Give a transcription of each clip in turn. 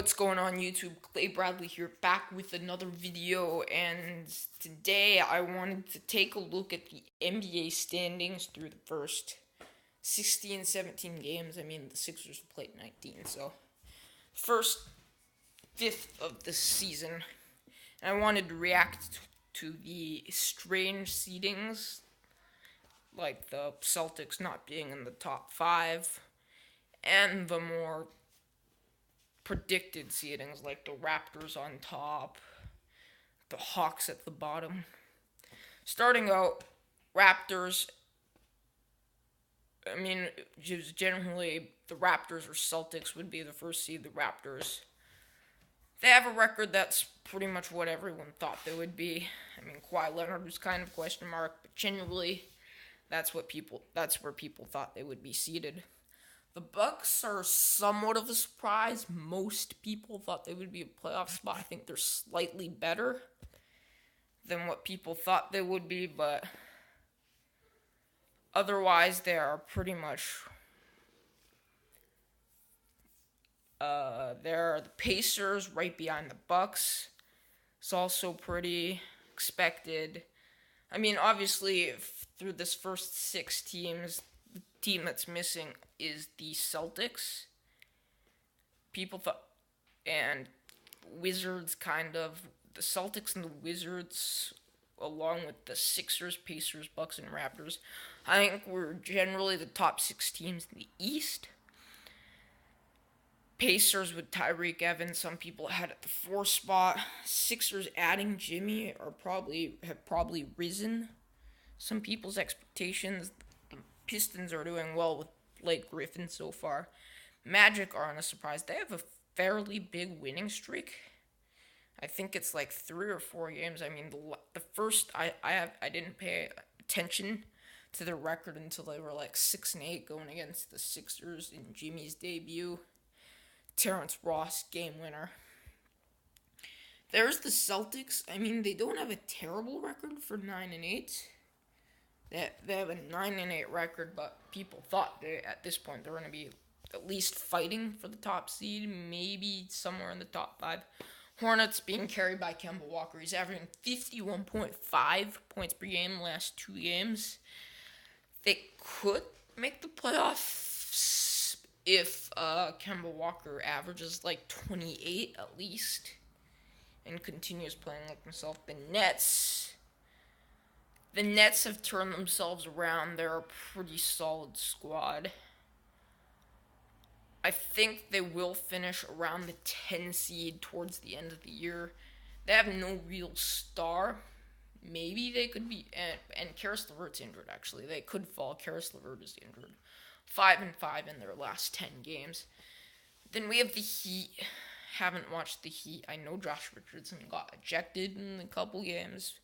What's going on YouTube? Clay Bradley here, back with another video, and today I wanted to take a look at the NBA standings through the first 16, 17 games. I mean, the Sixers played 19, so first fifth of the season. And I wanted to react to the strange seedings, like the Celtics not being in the top five, and the more predicted seedings like the Raptors on top, the Hawks at the bottom. Starting out, Raptors. I mean, just generally the Raptors or Celtics would be the first seed. The Raptors. They have a record that's pretty much what everyone thought they would be. I mean, Kawhi Leonard was kind of a question mark, but generally, that's where people thought they would be seeded. The Bucks are somewhat of a surprise. Most people thought they would be a playoff spot. I think they're slightly better than what people thought they would be, but otherwise they are pretty much there are the Pacers right behind the Bucks. It's also pretty expected. I mean, obviously, through this first six teams, the team that's missing is the Celtics. People thought, and Wizards kind of, the Celtics and the Wizards, along with the Sixers, Pacers, Bucks, and Raptors, I think were generally the top six teams in the East. Pacers with Tyreek Evans, some people had at the 4 spot. Sixers adding Jimmy have probably risen some people's expectations. The Pistons are doing well with Blake Griffin so far. Magic aren't a surprise. They have a fairly big winning streak. I think it's like 3 or 4 games. I mean, the first I didn't pay attention to their record until they were like 6-8 going against the Sixers in Jimmy's debut. Terrence Ross, game winner. There's the Celtics. I mean, they don't have a terrible record for 9-8. They have a 9-8 record, but people thought at this point they're going to be at least fighting for the top seed, maybe somewhere in the top 5. Hornets being carried by Kemba Walker. He's averaging 51.5 points per game last 2 games. They could make the playoffs if Kemba Walker averages like 28 at least and continues playing like himself. The Nets have turned themselves around. They're a pretty solid squad. I think they will finish around the 10 seed towards the end of the year. They have no real star. Maybe they could be, and Karis LeVert's injured actually. They could fall. Karis LeVert is injured. 5-5 in their last 10 games. Then we have the Heat. Haven't watched the Heat. I know Josh Richardson got ejected in a couple games.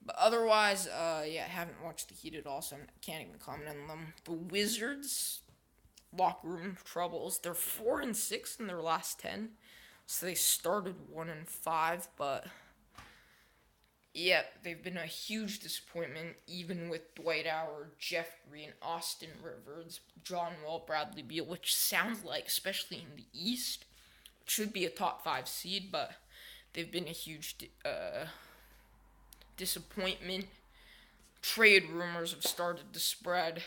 But otherwise, haven't watched the Heat at all, so I can't even comment on them. The Wizards, locker room troubles. They're 4-6 in their last 10. So they started 1-5, but yeah, they've been a huge disappointment, even with Dwight Howard, Jeff Green, Austin Rivers, John Wall, Bradley Beal, which sounds like, especially in the East, should be a top 5 seed, but they've been a huge disappointment. Trade rumors have started to spread,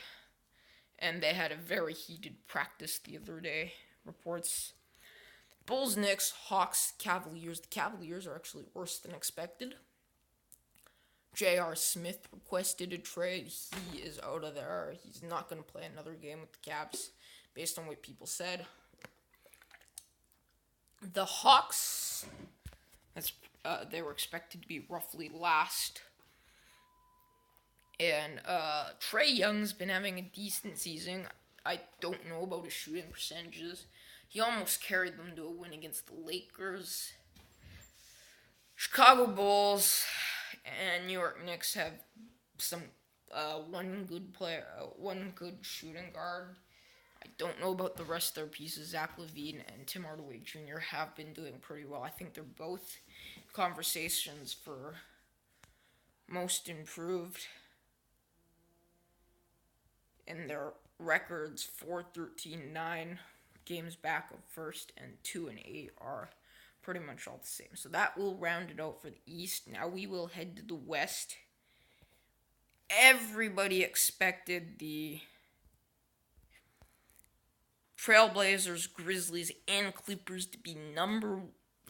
and they had a very heated practice the other day. Reports. Bulls, Knicks, Hawks, Cavaliers. The Cavaliers are actually worse than expected. J.R. Smith requested a trade. He is out of there. He's not going to play another game with the Cavs, based on what people said. The Hawks, they were expected to be roughly last. And Trae Young's been having a decent season. I don't know about his shooting percentages. He almost carried them to a win against the Lakers. Chicago Bulls and New York Knicks have some one good shooting guard. I don't know about the rest of their pieces. Zach LaVine and Tim Hardaway Jr. have been doing pretty well. I think they're both conversations for most improved. And their records 4-13-9, games back of first, and 2 and 8 are pretty much all the same. So that will round it out for the East. Now we will head to the West. Everybody expected the Trailblazers, Grizzlies, and Clippers to be number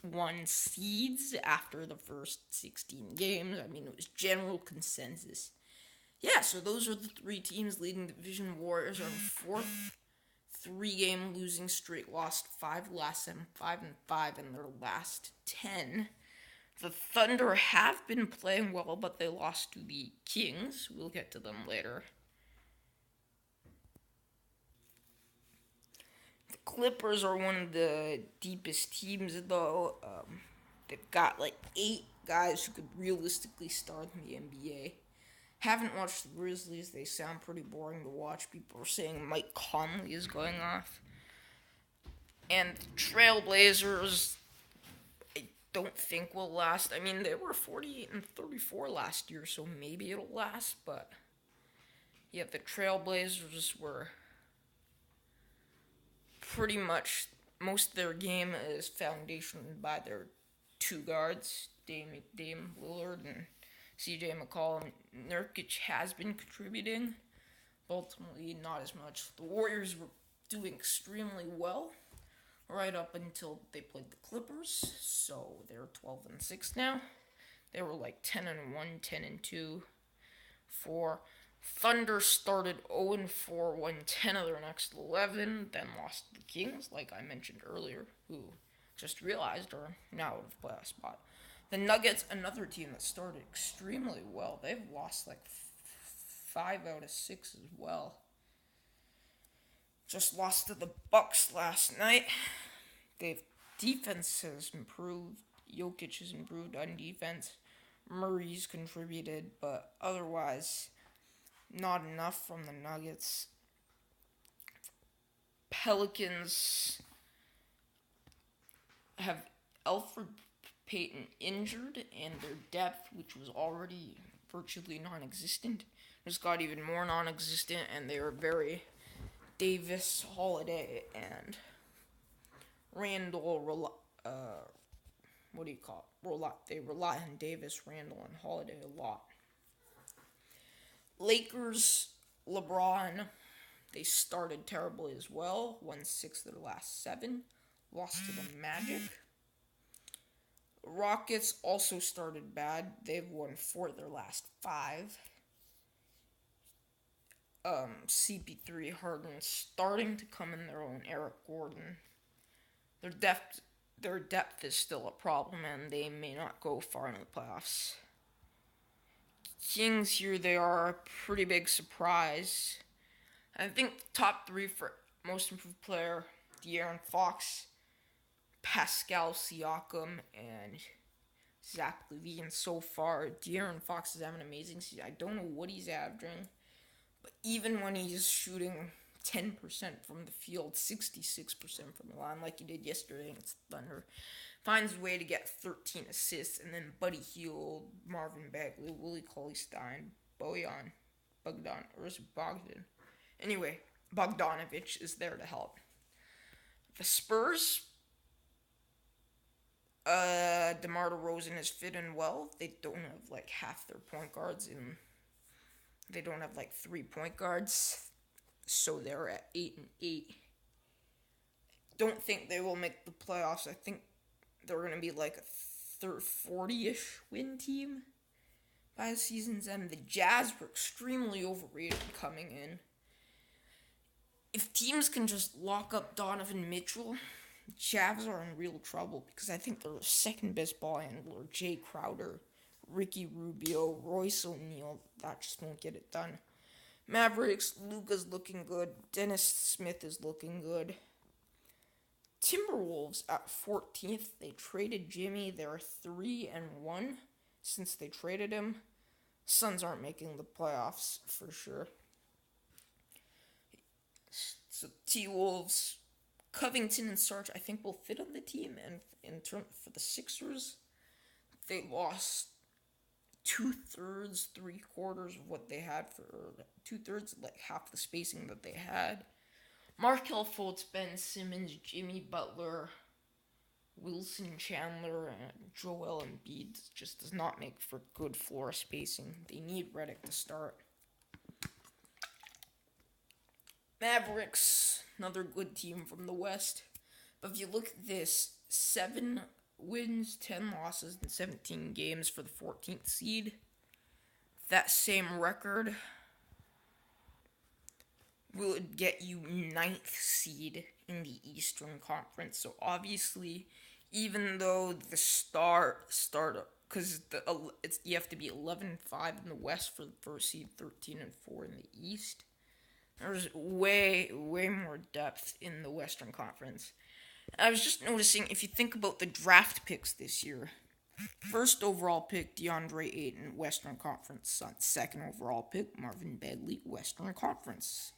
one seeds after the first 16 games. I mean, it was general consensus. Yeah, so those are the three teams leading the division. Warriors are in fourth. 3-game losing streak, lost 5 last 7, 5-5 in their last 10. The Thunder have been playing well, but they lost to the Kings. We'll get to them later. The Clippers are one of the deepest teams, though. They've got like 8 guys who could realistically start in the NBA. Haven't watched the Grizzlies. They sound pretty boring to watch. People are saying Mike Conley is going off. And the Trailblazers, I don't think will last. I mean, they were 48-34 last year, so maybe it'll last. But yeah, the Trailblazers were pretty much, most of their game is foundationed by their 2 guards, Dame Lillard and CJ McCollum. Nurkic has been contributing, but ultimately not as much. The Warriors were doing extremely well right up until they played the Clippers, so they're 12-6 now. They were like 10-1, 10-2, 4. Thunder started 0-4, won 10 of their next 11, then lost to the Kings, like I mentioned earlier, who just realized are now out of playoff spot. The Nuggets, another team that started extremely well. They've lost like 5 out of 6 as well. Just lost to the Bucks last night. Defense has improved. Jokic has improved on defense. Murray's contributed, but otherwise, not enough from the Nuggets. Pelicans have Elfrid Payton injured, and their depth, which was already virtually non-existent, just got even more non-existent, and they were very Davis, Holiday, and Randall, they rely on Davis, Randall, and Holiday a lot. Lakers, LeBron, they started terribly as well, won 6 of their last 7, lost to the Magic. Rockets also started bad. They've won 4 of their last 5. CP3, Harden starting to come in their own. Eric Gordon. Their depth is still a problem, and they may not go far in the playoffs. Kings here, they are a pretty big surprise. I think top 3 for most improved player, De'Aaron Fox, Pascal Siakam, and Zach LaVine so far. De'Aaron Fox is having an amazing season. I don't know what he's averaging, but even when he's shooting 10% from the field, 66% from the line, like he did yesterday against Thunder, finds a way to get 13 assists, and then Buddy Hield, Marvin Bagley, Willie Cauley-Stein, Bogdan. Anyway, Bogdanovich is there to help. The Spurs, DeMar DeRozan is fitting well. They don't have like half their point guards they don't have like 3 point guards, so they're at 8-8. Don't think they will make the playoffs. I think they're gonna be like a 40-ish win team by the season's end. The Jazz were extremely overrated coming in. If teams can just lock up Donovan Mitchell, Cavs are in real trouble, because I think their second best ball handler, Jay Crowder, Ricky Rubio, Royce O'Neal, that just won't get it done. Mavericks, Luka's looking good. Dennis Smith is looking good. Timberwolves at 14th. They traded Jimmy. They're 3-1 since they traded him. Suns aren't making the playoffs for sure. So T-Wolves, Covington and Sarge, I think will fit on the team. And in turn for the Sixers, they lost 2/3, 3/4 of what they had for 2/3, like half the spacing that they had Markelle Fultz, Ben Simmons, Jimmy Butler, Wilson Chandler, and Joel Embiid just does not make for good floor spacing. They need Redick to start. Mavericks, another good team from the West. But if you look at this, 7 wins, 10 losses in 17 games for the 14th seed. That same record will get you 9th seed in the Eastern Conference. So obviously, even though the because you have to be 11-5 in the West for the first seed, 13-4 in the East. There's way more depth in the Western Conference. I was just noticing, if you think about the draft picks this year, first overall pick, DeAndre Ayton, Western Conference Suns. Second overall pick, Marvin Bagley, Western Conference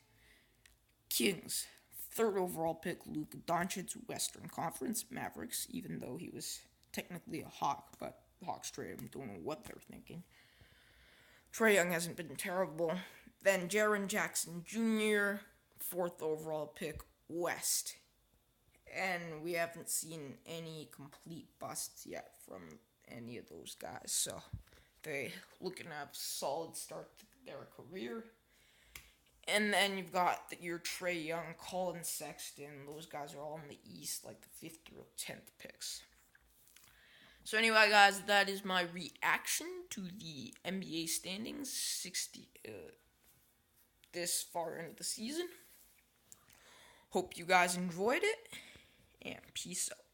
Kings. Third overall pick, Luka Doncic, Western Conference Mavericks, even though he was technically a Hawk, but the Hawks traded him, don't know what they're thinking. Trae Young hasn't been terrible. Then Jaren Jackson Jr., fourth overall pick, West. And we haven't seen any complete busts yet from any of those guys. So they looking to have a solid start to their career. And then you've got your Trae Young, Colin Sexton. Those guys are all in the East, like the 5th through 10th picks. So anyway, guys, that is my reaction to the NBA standings this far into the season. Hope you guys enjoyed it, and peace out.